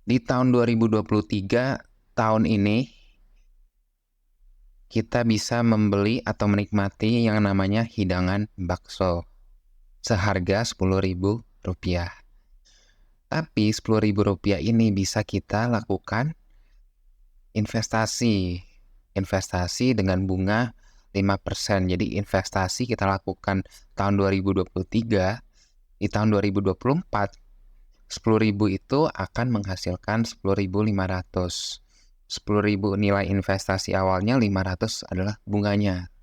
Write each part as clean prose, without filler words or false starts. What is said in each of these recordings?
Di tahun 2023, tahun ini, kita bisa membeli atau menikmati yang namanya hidangan bakso seharga Rp10.000. Tapi Rp10.000 ini bisa kita lakukan investasi. Investasi dengan bunga 5%. Jadi investasi kita lakukan tahun 2023, di tahun 2024, 10.000 itu akan menghasilkan 10.500. 10.000 nilai investasi awalnya, 500 adalah bunganya.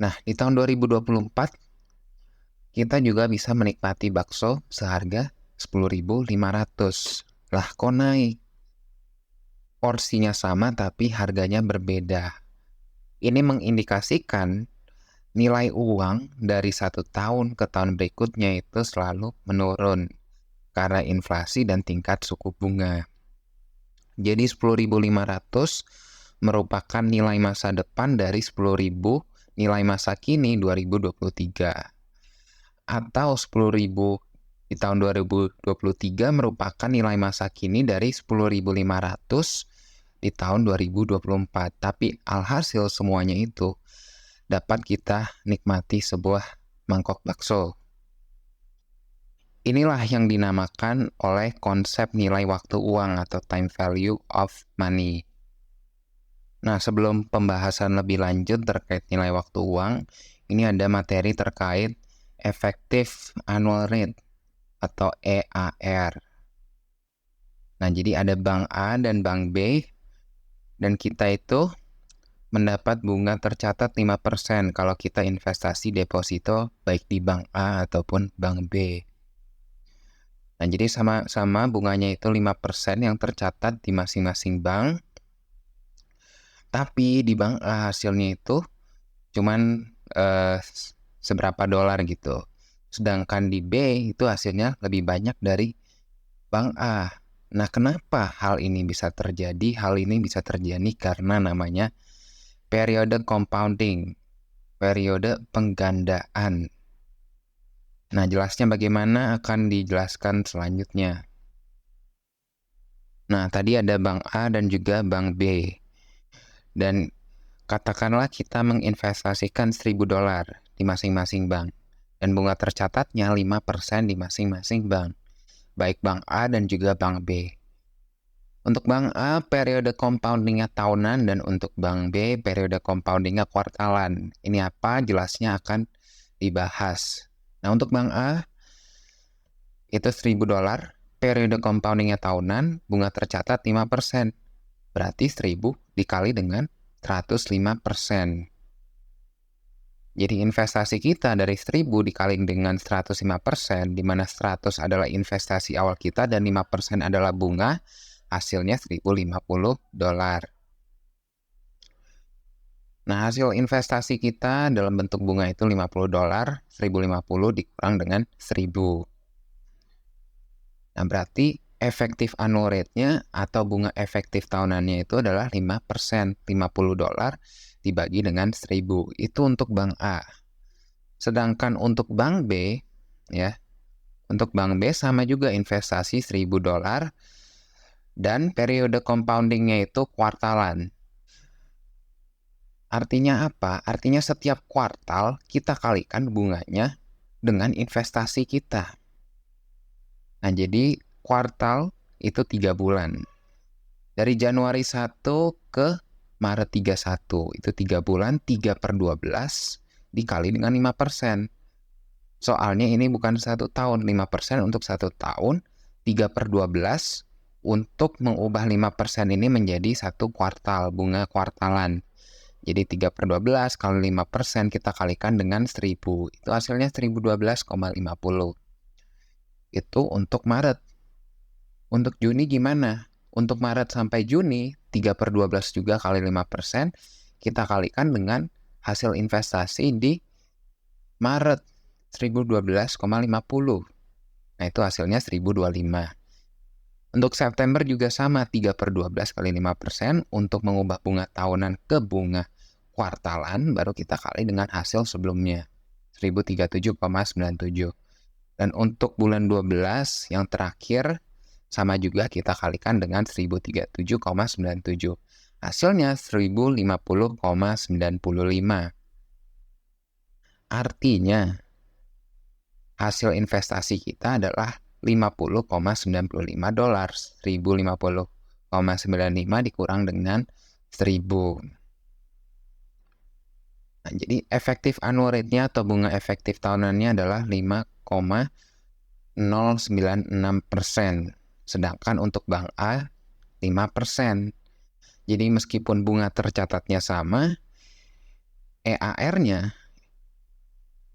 Nah, di tahun 2024, kita juga bisa menikmati bakso seharga 10.500. Lah, kok naik? Porsinya sama tapi harganya berbeda. Ini mengindikasikan nilai uang dari satu tahun ke tahun berikutnya itu selalu menurun karena inflasi dan tingkat suku bunga. Jadi 10.500 merupakan nilai masa depan dari 10.000 nilai masa kini 2023. Atau 10.000 di tahun 2023 merupakan nilai masa kini dari 10.500 di tahun 2024. Tapi alhasil semuanya itu dapat kita nikmati sebuah mangkok bakso. Inilah yang dinamakan oleh konsep nilai waktu uang atau time value of money. Nah, sebelum pembahasan lebih lanjut terkait nilai waktu uang, ini ada materi terkait effective annual rate atau EAR. Nah, jadi ada Bank A dan Bank B, dan kita itu mendapat bunga tercatat 5% kalau kita investasi deposito baik di Bank A ataupun Bank B. Nah, jadi sama-sama bunganya itu 5% yang tercatat di masing-masing bank. Tapi di Bank A hasilnya itu cuman seberapa dolar gitu. Sedangkan di B itu hasilnya lebih banyak dari Bank A. Nah, kenapa hal ini bisa terjadi? Hal ini bisa terjadi karena namanya periode compounding, periode penggandaan. Nah, jelasnya bagaimana akan dijelaskan selanjutnya. Nah, tadi ada Bank A dan juga Bank B. Dan katakanlah kita menginvestasikan $1.000 di masing-masing bank. Dan bunga tercatatnya 5% di masing-masing bank. Baik Bank A dan juga Bank B. Untuk Bank A, periode compoundingnya tahunan, dan untuk Bank B, periode compoundingnya kuartalan. Ini apa? Jelasnya akan dibahas. Nah, untuk Bank A, itu $1.000, periode compoundingnya tahunan, bunga tercatat 5%. Berarti 1.000 dikali dengan 105%. Jadi investasi kita dari 1.000 dikali dengan 105%, di mana 100 adalah investasi awal kita dan 5% adalah bunga, hasilnya $1.050. Nah, hasil investasi kita dalam bentuk bunga itu $50, 1.050 dikurang dengan 1.000. Nah, berarti efektif annual rate-nya atau bunga efektif tahunannya itu adalah 5%, $50 dibagi dengan 1.000. Itu untuk Bank A. Sedangkan untuk Bank B, ya, untuk Bank B sama juga investasi $1.000 dan periode compoundingnya itu kuartalan. Artinya apa? Artinya setiap kuartal kita kalikan bunganya dengan investasi kita. Nah, jadi kuartal itu 3 bulan. Dari Januari 1 ke Maret 31, itu 3 bulan, 3/12 dikali dengan 5%. Soalnya ini bukan 1 tahun, 5% untuk 1 tahun, 3/12 untuk mengubah 5% ini menjadi 1 kuartal, bunga kuartalan. Jadi 3/12 kali 5% kita kalikan dengan 1.000. Itu hasilnya 1.012,50. Itu untuk Maret. Untuk Juni gimana? Untuk Maret sampai Juni, 3/12 juga kali 5%, kita kalikan dengan hasil investasi di Maret, 1.012,50. Nah, itu hasilnya 1.025. Untuk September juga sama, 3/12 kali 5%, untuk mengubah bunga tahunan ke bunga kuartalan, baru kita kali dengan hasil sebelumnya, 1.037,97. Dan untuk bulan 12 yang terakhir, Sama juga kita kalikan dengan 1037,97. Hasilnya 1050,95. Artinya, hasil investasi kita adalah $50,95. 1050,95 dikurang dengan 1000. Nah, jadi efektif annual rate-nya atau bunga efektif tahunannya adalah 5,096%. Sedangkan untuk Bank A 5%. Jadi meskipun bunga tercatatnya sama, EAR-nya,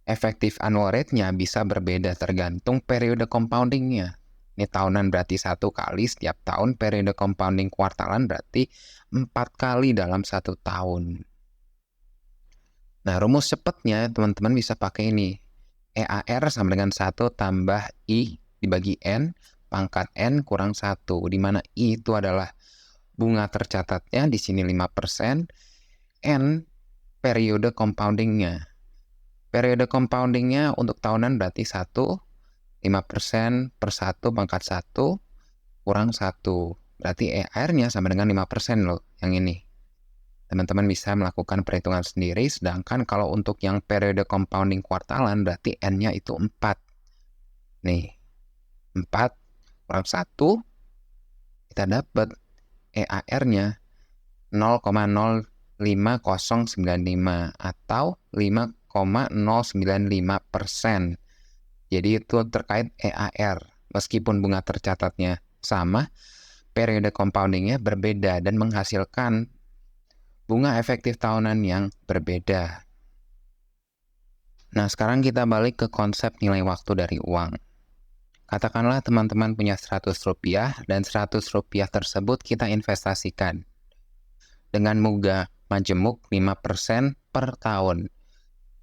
efektif annual rate-nya bisa berbeda tergantung periode compounding-nya. Ini tahunan berarti 1 kali setiap tahun, periode compounding kuartalan berarti 4 kali dalam 1 tahun. Nah, rumus cepatnya teman-teman bisa pakai ini. EAR sama dengan 1 tambah I dibagi N, pangkat N kurang 1, di mana I itu adalah bunga tercatatnya, di sini 5%, N periode compoundingnya. Periode compoundingnya untuk tahunan berarti 1, 5% per 1 pangkat 1 kurang 1. Berarti EAR-nya sama dengan 5% loh, yang ini. Teman-teman bisa melakukan perhitungan sendiri, sedangkan kalau untuk yang periode compounding kuartalan berarti N-nya itu 4. Nih, 4 kurang 1, kita dapat EAR-nya 0,05095 atau 5,095%. Jadi itu terkait EAR. Meskipun bunga tercatatnya sama, periode compoundingnya berbeda dan menghasilkan bunga efektif tahunan yang berbeda. Nah, sekarang kita balik ke konsep nilai waktu dari uang. Katakanlah teman-teman punya Rp100 dan Rp100 tersebut kita investasikan dengan bunga majemuk 5% per tahun.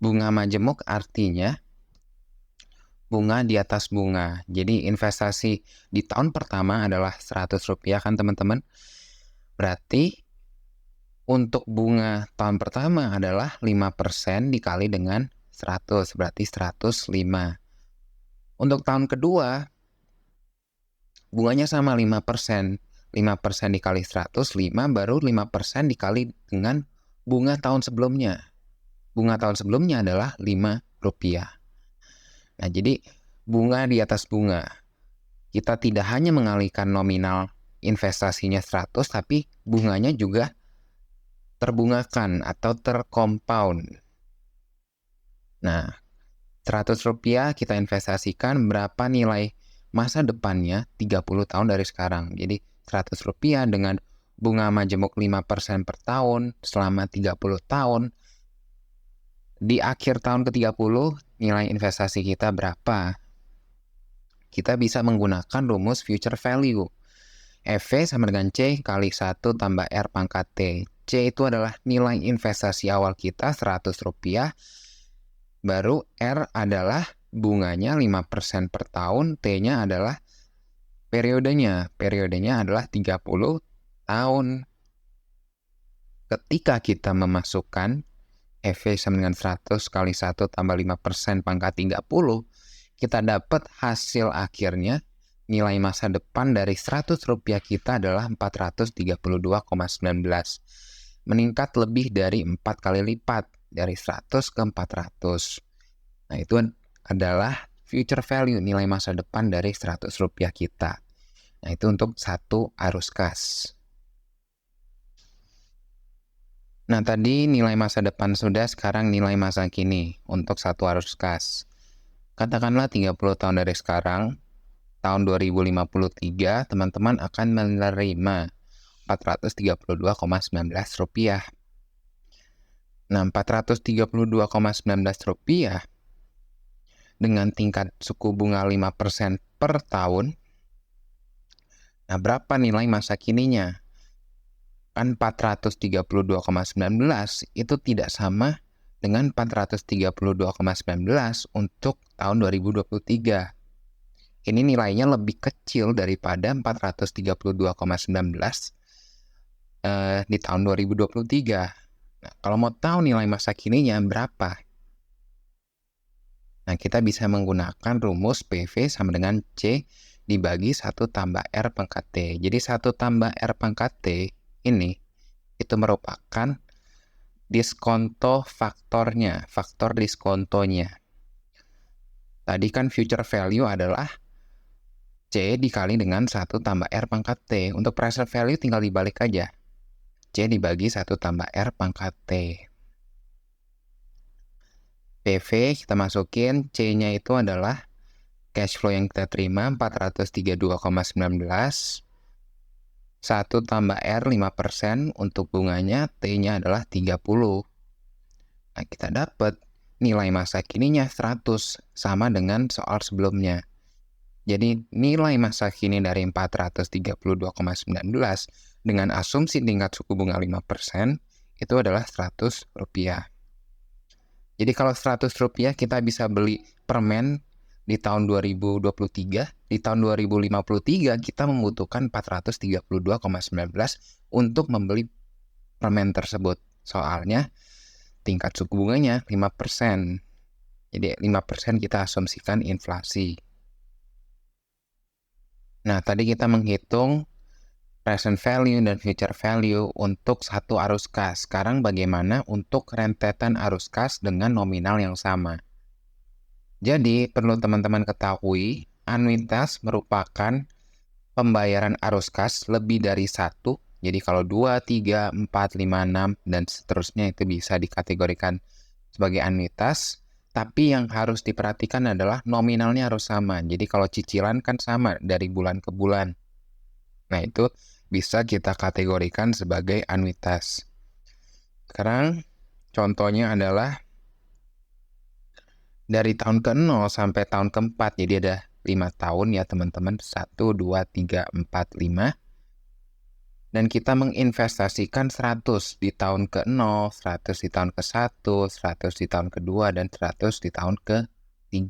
Bunga majemuk artinya bunga di atas bunga. Jadi investasi di tahun pertama adalah Rp100 kan teman-teman. Berarti untuk bunga tahun pertama adalah 5% dikali dengan 100, berarti 105. Untuk tahun kedua, bunganya sama 5%. 5% dikali 105, baru 5% dikali dengan bunga tahun sebelumnya. Bunga tahun sebelumnya adalah Rp5. Nah, jadi bunga di atas bunga. Kita tidak hanya mengalihkan nominal investasinya 100, tapi bunganya juga terbungakan atau tercompound. Nah, Rp100 kita investasikan, berapa nilai masa depannya 30 tahun dari sekarang. Jadi Rp100 dengan bunga majemuk 5% per tahun selama 30 tahun. Di akhir tahun ke-30, nilai investasi kita berapa? Kita bisa menggunakan rumus future value. EV sama dengan C kali 1 tambah R pangkat T. C itu adalah nilai investasi awal kita Rp100, baru R adalah bunganya 5% per tahun, T-nya adalah periodenya. Periodenya adalah 30 tahun. Ketika kita memasukkan EV sama dengan 100 kali 1 tambah 5% pangkat 30, kita dapat hasil akhirnya nilai masa depan dari Rp100 kita adalah 432,19. Meningkat lebih dari 4 kali lipat, dari 100 ke 400. Nah, itu adalah future value, nilai masa depan dari Rp100 kita. Nah, itu untuk satu arus kas. Nah, tadi nilai masa depan sudah, sekarang nilai masa kini untuk satu arus kas. Katakanlah 30 tahun dari sekarang, tahun 2053, teman-teman akan menerima Rp432,19. Nah, Rp432,19 dengan tingkat suku bunga 5% per tahun. Nah, berapa nilai masa kininya? Kan 432,19 itu tidak sama dengan 432,19 untuk tahun 2023. Ini nilainya lebih kecil daripada 432,19 di tahun 2023. Nah, kalau mau tahu nilai masa kininya berapa? Nah, kita bisa menggunakan rumus PV sama dengan C dibagi 1 tambah R pangkat T. Jadi 1 tambah R pangkat T ini itu merupakan diskonto faktornya, faktor diskontonya. Tadi kan future value adalah C dikali dengan 1 tambah R pangkat T. Untuk present value tinggal dibalik aja. C dibagi 1 tambah R pangkat T. PV kita masukin, C-nya itu adalah cash flow yang kita terima 432,19. 1 tambah R 5%, untuk bunganya T-nya adalah 30. Nah, kita dapat nilai masa kininya 100, sama dengan soal sebelumnya. Jadi nilai masa kini dari 432,19 dengan asumsi tingkat suku bunga 5% itu adalah Rp100. Jadi kalau Rp100 kita bisa beli permen di tahun 2023, di tahun 2053 kita membutuhkan 432,19 untuk membeli permen tersebut. Soalnya tingkat suku bunganya 5%. Jadi 5% kita asumsikan inflasi. Nah, tadi kita menghitung present value dan future value untuk satu arus kas. Sekarang bagaimana untuk rentetan arus kas dengan nominal yang sama? Jadi, perlu teman-teman ketahui, anuitas merupakan pembayaran arus kas lebih dari 1. Jadi, kalau 2, 3, 4, 5, 6, dan seterusnya itu bisa dikategorikan sebagai anuitas. Tapi yang harus diperhatikan adalah nominalnya harus sama. Jadi kalau cicilan kan sama dari bulan ke bulan. Nah, itu bisa kita kategorikan sebagai anuitas. Sekarang contohnya adalah dari tahun ke-0 sampai tahun ke-4. Jadi ada 5 tahun ya teman-teman. 1, 2, 3, 4, 5. Dan kita menginvestasikan 100 di tahun ke-0, 100 di tahun ke-1, 100 di tahun ke-2, dan 100 di tahun ke-3.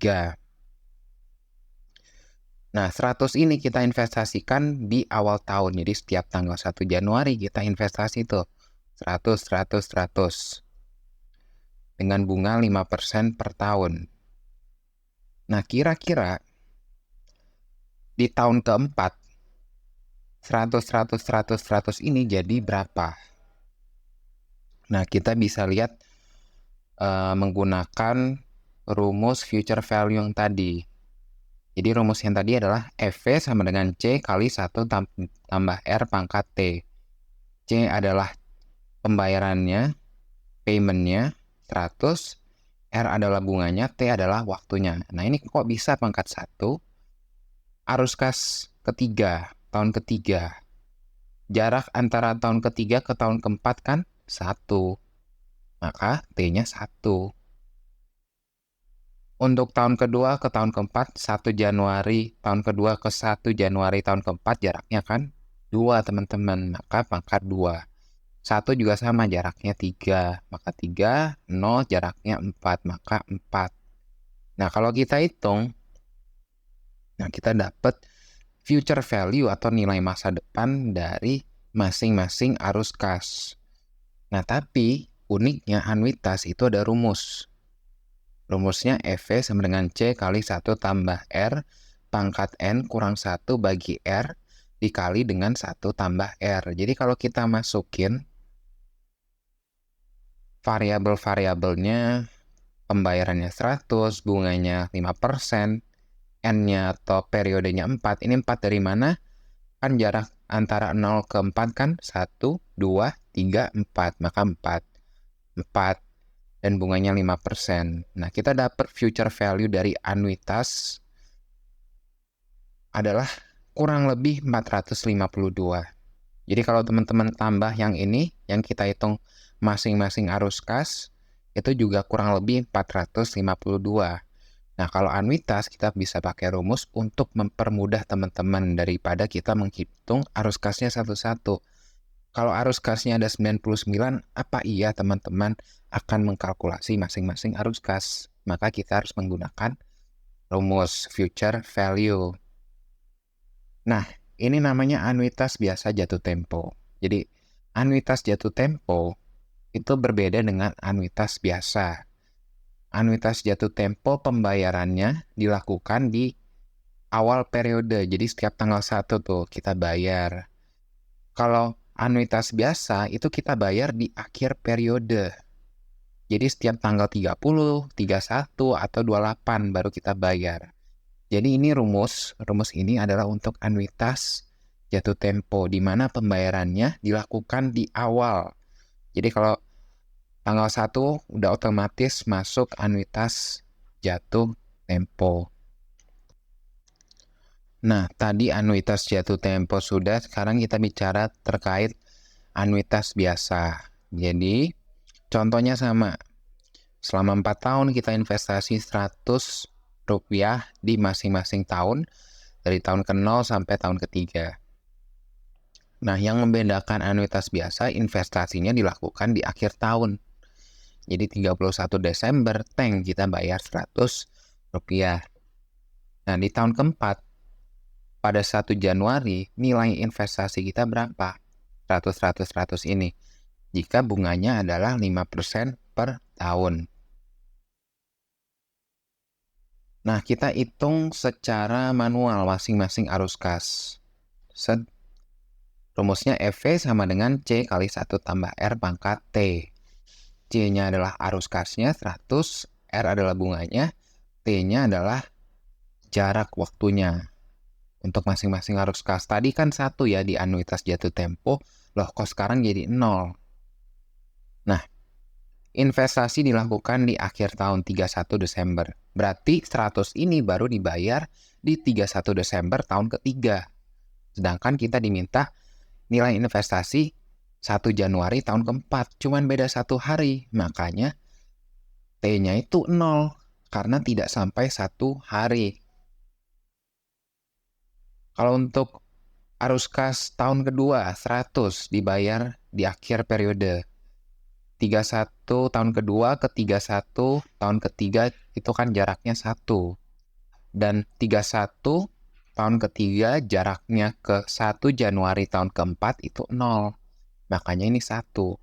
Nah, 100 ini kita investasikan di awal tahun. Jadi setiap tanggal 1 Januari kita investasi tuh 100, 100, 100. Dengan bunga 5% per tahun. Nah, kira-kira di tahun ke-4, 100, 100, 100, 100 ini jadi berapa? Nah, kita bisa lihat menggunakan rumus future value yang tadi. Jadi rumus yang tadi adalah FV sama dengan C kali 1 tambah R pangkat T. C adalah pembayarannya, paymentnya 100, R adalah bunganya, T adalah waktunya. Nah, ini kok bisa pangkat 1? Arus kas ketiga, tahun ketiga. Jarak antara tahun ketiga ke tahun keempat kan 1. Maka T-nya 1. Untuk tahun kedua ke tahun keempat, 1 Januari, tahun kedua ke 1 Januari, tahun keempat, jaraknya kan 2, teman-teman. Maka pangkat 2. 1 juga sama, jaraknya 3. Maka 3, 0, jaraknya 4. Maka 4. Nah, kalau kita hitung, nah kita dapat future value atau nilai masa depan dari masing-masing arus kas. Nah, tapi uniknya anuitas itu ada rumus. Rumusnya FV sama dengan C kali 1 tambah R pangkat N kurang 1 bagi R dikali dengan 1 tambah R. Jadi kalau kita masukin variabel-variabelnya, pembayarannya 100, bunganya 5%, N-nya atau periodenya 4. Ini 4 dari mana? Kan jarak antara 0 ke 4 kan 1, 2, 3, 4. Maka 4. 4. Dan bunganya 5%. Nah, kita dapat future value dari anuitas adalah kurang lebih 452. Jadi kalau teman-teman tambah yang ini, yang kita hitung masing-masing arus kas, itu juga kurang lebih 452. Nah, kalau anuitas kita bisa pakai rumus untuk mempermudah teman-teman daripada kita menghitung arus kasnya satu-satu. Kalau arus kasnya ada 99, apa iya teman-teman akan mengkalkulasi masing-masing arus kas? Maka kita harus menggunakan rumus future value. Nah, ini namanya anuitas biasa jatuh tempo. Jadi, anuitas jatuh tempo itu berbeda dengan anuitas biasa. Anuitas jatuh tempo pembayarannya dilakukan di awal periode. Jadi setiap tanggal 1 tuh kita bayar. Kalau anuitas biasa itu kita bayar di akhir periode. Jadi setiap tanggal 30, 31, atau 28 baru kita bayar. Jadi ini rumus ini adalah untuk anuitas jatuh tempo, di mana pembayarannya dilakukan di awal. Jadi kalau tanggal 1 udah otomatis masuk anuitas jatuh tempo. Nah, tadi anuitas jatuh tempo sudah, sekarang kita bicara terkait anuitas biasa. Jadi, contohnya sama. Selama 4 tahun kita investasi Rp100 di masing-masing tahun, dari tahun ke-0 sampai tahun ke-3. Nah, yang membedakan anuitas biasa, investasinya dilakukan di akhir tahun. Jadi 31 Desember, kita bayar Rp100. Nah, di tahun keempat, pada 1 Januari, nilai investasi kita berapa? 100 ini. Jika bunganya adalah 5% per tahun. Nah, kita hitung secara manual masing-masing arus kas. Rumusnya EV sama dengan C kali 1 tambah R pangkat T. C-nya adalah arus kasnya 100, R adalah bunganya, T-nya adalah jarak waktunya. Untuk masing-masing arus kas. Tadi kan 1 ya di anuitas jatuh tempo, loh kok sekarang jadi 0. Nah, investasi dilakukan di akhir tahun 31 Desember. Berarti 100 ini baru dibayar di 31 Desember tahun ketiga. Sedangkan kita diminta nilai investasi 1 Januari tahun keempat. Cuman beda 1 hari. Makanya T-nya itu 0. Karena tidak sampai 1 hari. Kalau untuk arus kas tahun kedua, 100 dibayar di akhir periode. 31 tahun kedua ke 31 tahun ketiga itu kan jaraknya 1. Dan 31 tahun ketiga jaraknya ke 1 Januari tahun keempat itu 0. Makanya ini 1.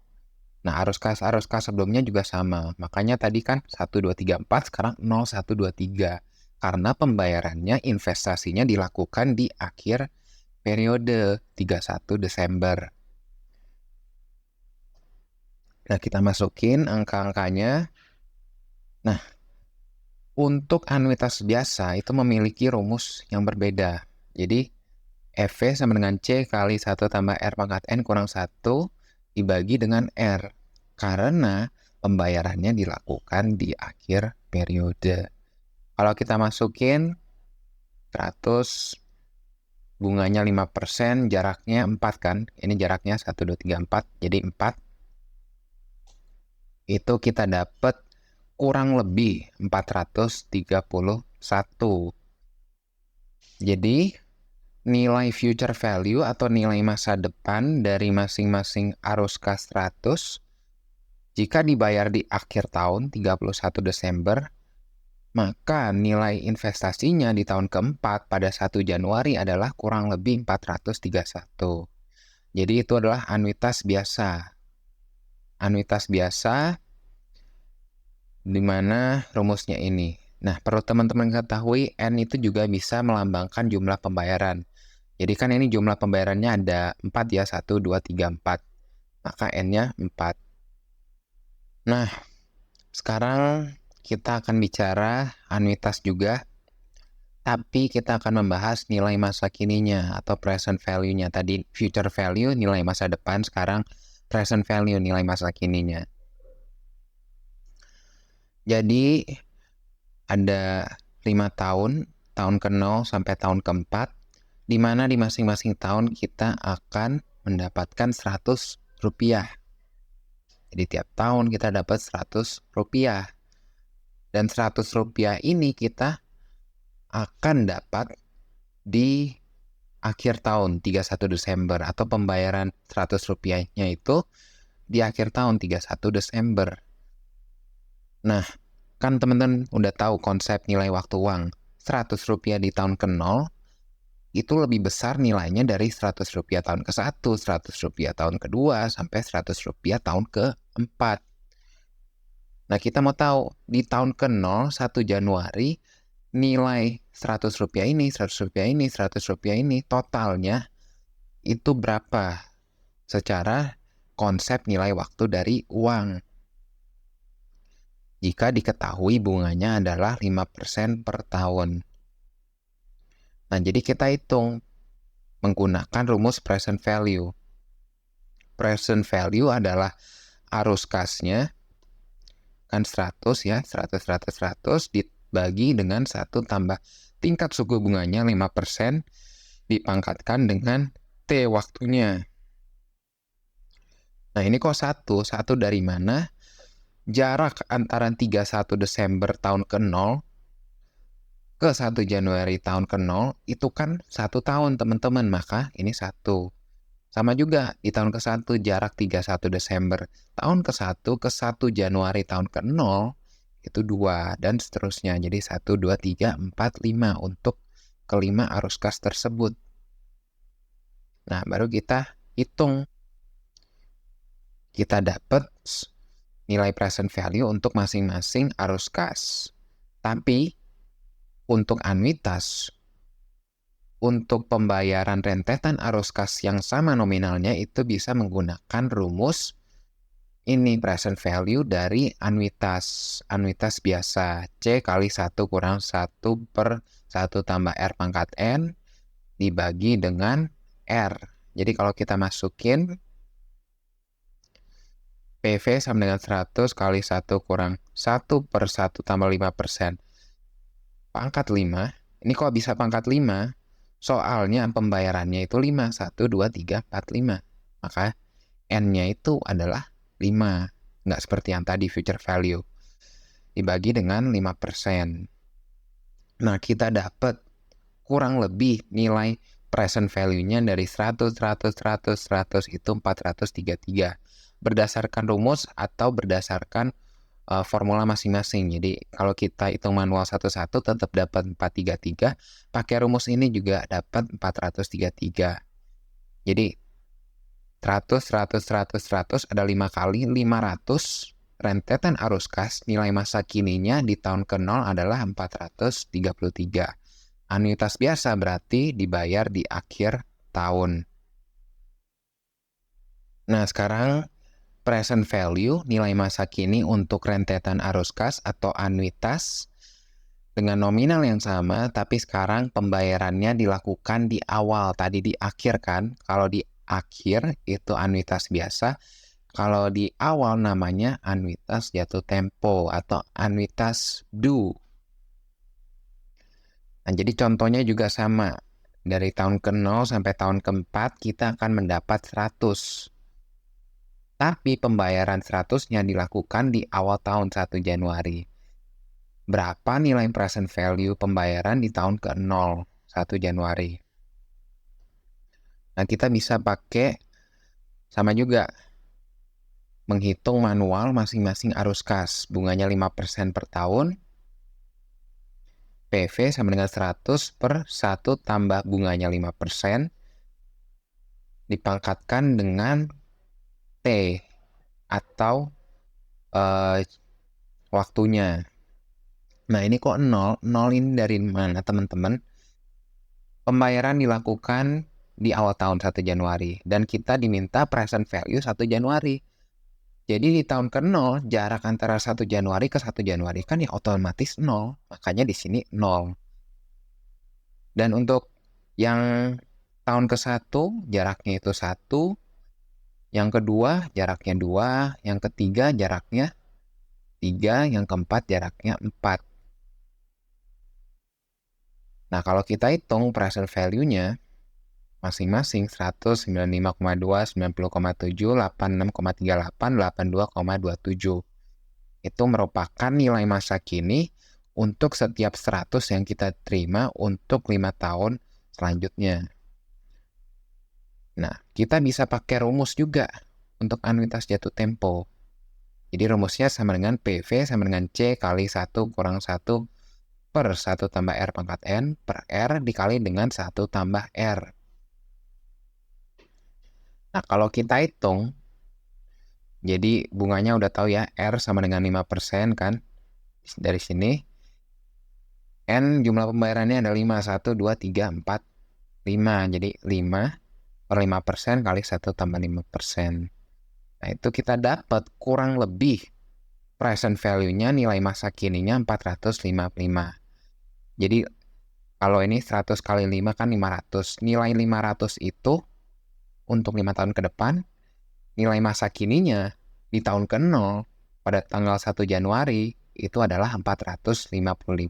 Nah, arus kas sebelumnya juga sama. Makanya tadi kan 1, 2, 3, 4, sekarang 0, 1, 2, 3. Karena pembayarannya, investasinya dilakukan di akhir periode 31 Desember. Nah, kita masukin angka-angkanya. Nah, untuk anuitas biasa itu memiliki rumus yang berbeda. Jadi, EV sama dengan C kali 1 tambah R pangkat N kurang 1 dibagi dengan R. Karena pembayarannya dilakukan di akhir periode. Kalau kita masukin 100, bunganya 5%, jaraknya 4 kan. Ini jaraknya 1, 2, 3, 4, jadi 4. Itu kita dapat kurang lebih 431. Jadi, nilai future value atau nilai masa depan dari masing-masing arus kas 100, jika dibayar di akhir tahun 31 Desember, maka nilai investasinya di tahun keempat pada 1 Januari adalah kurang lebih 431. Jadi itu adalah anuitas biasa. Anuitas biasa di mana rumusnya ini. Nah, perlu teman-teman ketahui, N itu juga bisa melambangkan jumlah pembayaran. Jadi kan ini jumlah pembayarannya ada 4 ya, 1, 2, 3, 4. Maka N-nya 4. Nah, sekarang kita akan bicara anuitas juga, tapi kita akan membahas nilai masa kininya atau present value-nya. Tadi future value, nilai masa depan, sekarang present value, nilai masa kininya. Jadi, ada 5 tahun, tahun ke-0 sampai tahun ke-4, di mana di masing-masing tahun kita akan mendapatkan Rp100. Jadi tiap tahun kita dapat Rp100. Dan Rp100 ini kita akan dapat di akhir tahun 31 Desember atau pembayaran Rp100-nya itu di akhir tahun 31 Desember. Nah, kan teman-teman udah tahu konsep nilai waktu uang. Rp100 di tahun ke-0 itu lebih besar nilainya dari Rp100 tahun ke-1, Rp100 tahun ke-2, sampai Rp100 tahun ke-4. Nah, kita mau tahu, di tahun ke-0, 1 Januari, nilai Rp100 ini, Rp100 ini, Rp100 ini, totalnya itu berapa secara konsep nilai waktu dari uang. Jika diketahui bunganya adalah 5% per tahun. Nah, jadi kita hitung menggunakan rumus present value. Present value adalah arus kasnya, kan 100 ya, 100 dibagi dengan 1 tambah tingkat suku bunganya 5% dipangkatkan dengan T waktunya. Nah, ini kok 1? 1 dari mana? Jarak antara 31 Desember tahun ke-0 ke 1 Januari tahun ke-0 itu kan 1 tahun, teman-teman. Maka ini 1. Sama juga di tahun ke-1 jarak 31 Desember tahun ke-1 ke 1 Januari tahun ke-0 itu 2 dan seterusnya. Jadi 1, 2, 3, 4, 5 untuk kelima arus kas tersebut. Nah, baru kita hitung. Kita dapat nilai present value untuk masing-masing arus kas. Tapi untuk anuitas, untuk pembayaran rentetan arus kas yang sama nominalnya itu bisa menggunakan rumus ini present value dari anuitas biasa C kali 1 kurang 1 per 1 tambah R pangkat N dibagi dengan R. Jadi kalau kita masukin PV sama dengan 100 kali 1 kurang 1 per 1 tambah 5%. Pangkat 5, ini kok bisa pangkat 5? Soalnya pembayarannya itu 5, 1, 2, 3, 4, 5. Maka N-nya itu adalah 5. Nggak seperti yang tadi future value. Dibagi dengan 5%. Nah, kita dapat kurang lebih nilai present value-nya dari 100 itu 433. Berdasarkan rumus atau berdasarkan formula masing-masing. Jadi kalau kita hitung manual satu-satu tetap dapat 433, pakai rumus ini juga dapat 433. Jadi 100 ada 5 kali 500 rentetan arus kas, nilai masa kininya di tahun ke-0 adalah 433. Anuitas biasa berarti dibayar di akhir tahun. Nah, sekarang present value, nilai masa kini untuk rentetan arus kas atau anuitas dengan nominal yang sama, tapi sekarang pembayarannya dilakukan di awal, tadi di akhir kan. Kalau di akhir itu anuitas biasa, kalau di awal namanya anuitas jatuh tempo atau anuitas due. Nah, jadi contohnya juga sama. Dari tahun ke-0 sampai tahun ke-4 kita akan mendapat 100. Tapi pembayaran 100-nya dilakukan di awal tahun 1 Januari. Berapa nilai present value pembayaran di tahun ke-0, 1 Januari? Nah, kita bisa pakai sama juga. Menghitung manual masing-masing arus kas. Bunganya 5% per tahun. PV sama dengan 100 per 1 tambah bunganya 5%. Dipangkatkan dengan T atau waktunya. Nah, ini kok 0? 0 ini dari mana, teman-teman? Pembayaran dilakukan di awal tahun 1 Januari. Dan kita diminta present value 1 Januari. Jadi di tahun ke-0, jarak antara 1 Januari ke 1 Januari kan ya otomatis 0. Makanya di sini 0. Dan untuk yang tahun ke-1, jaraknya itu 1. Yang kedua, jaraknya 2. Yang ketiga, jaraknya 3. Yang keempat, jaraknya 4. Nah, kalau kita hitung present value-nya, masing-masing 100, 95,2, 90,7, 86,38, 82,27. Itu merupakan nilai masa kini untuk setiap 100 yang kita terima untuk 5 tahun selanjutnya. Nah, kita bisa pakai rumus juga untuk anuitas jatuh tempo. Jadi rumusnya sama dengan PV sama dengan C kali 1 kurang 1 per 1 tambah R pangkat N per R dikali dengan 1 tambah R. Nah, kalau kita hitung, jadi bunganya udah tahu ya, R sama dengan 5% kan, dari sini. N jumlah pembayarannya ada 5, 1, 2, 3, 4, 5. Jadi 5/5% kali 1 tambah 5%. Nah, itu kita dapat kurang lebih present value-nya, nilai masa kininya 455. Jadi kalau ini 100 kali 5 kan 500. Nilai 500 itu untuk 5 tahun ke depan, nilai masa kininya di tahun ke-0 pada tanggal 1 Januari itu adalah Rp455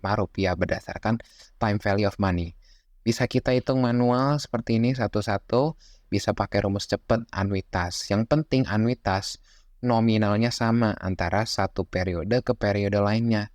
berdasarkan time value of money. Bisa kita hitung manual seperti ini satu-satu, bisa pakai rumus cepat anuitas. Yang penting anuitas nominalnya sama antara satu periode ke periode lainnya.